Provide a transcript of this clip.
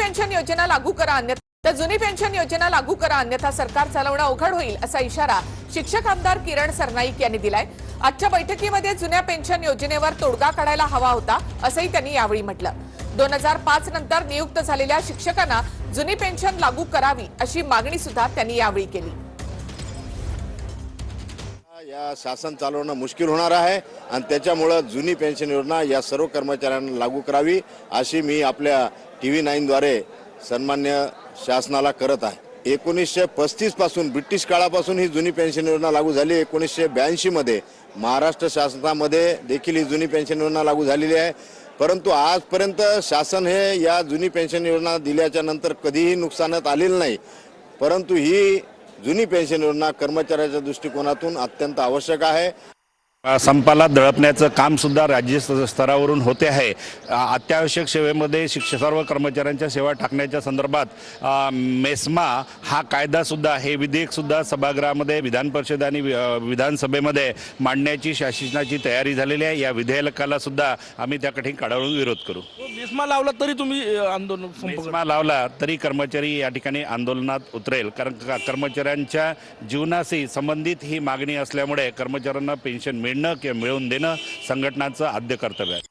Pension योजना लागू करा अन्यथा जुनी पेन्शन योजना लागू करा अन्यथा सरकार चालवणं अवघड होईल असा इशारा शिक्षक आमदार किरण सरनाईक यांनी दिलाय। आजच्या बैठकीमध्ये जुन्या पेन्शन योजनेवर तोडगा काढायला हवा होता असंही त्यांनी यावेळी म्हटलं। 2005 नंतर नियुक्त झालेल्या शिक्षकांना जुनी पेन्शन लागू करावी अशी मागणी सुद्धा त्यांनी यावेळी केली। या शासन चालवणं मुश्किल होणार आहे आणि त्याच्यामुळे जुनी पेन्शन योजना या सर्व कर्मचाऱ्यांना लागू करावी अशी मी आपल्या TV9 द्वारे सन्मान्य शासनाला करत आहे। 1935 पासून ब्रिटिश काळापासून ही जुनी पेन्शन योजना लागू झाली। 1982 मध्ये महाराष्ट्र शासनामध्ये देखील ही जुनी पेन्शन योजना लागू झालेली आहे, परंतु आजपर्यंत शासन हे या जुनी पेन्शन योजना दिल्याच्या नंतर कधीही नुकसानात आलेलं नाही। परंतु ही जुनी पेन्शन योजना कर्मचाऱ्याच्या दृष्टिकोनातून अत्यंत आवश्यक आहे। संपाला दळपण्याचं काम सुद्धा राज्य स्तरावरून होते आहे। अत्यावश्यक सेवेमध्ये सर्व कर्मचाऱ्यांच्या सेवा टाकण्याच्या संदर्भात मेस्मा हा कायदा सुद्धा हे विधेयक सुद्धा सभागृहामध्ये विधान परिषद आणि विधानसभेमध्ये मांडण्याची शासनाची तयारी झालेली आहे। या विधेयकाला सुद्धा आम्ही त्या कठीण काळावरून विरोध करू। मेस्मा लावला तरी तुम्ही आंदोलन मेस्मा लावला तरी कर्मचारी या ठिकाणी आंदोलनात उतरेल, कारण कर्मचाऱ्यांच्या जीवनाशी संबंधित ही मागणी असल्यामुळे कर्मचाऱ्यांना पेन्शन मिळणं किंवा मिळवून देणं संघटनांचं आद्य कर्तव्य आहे।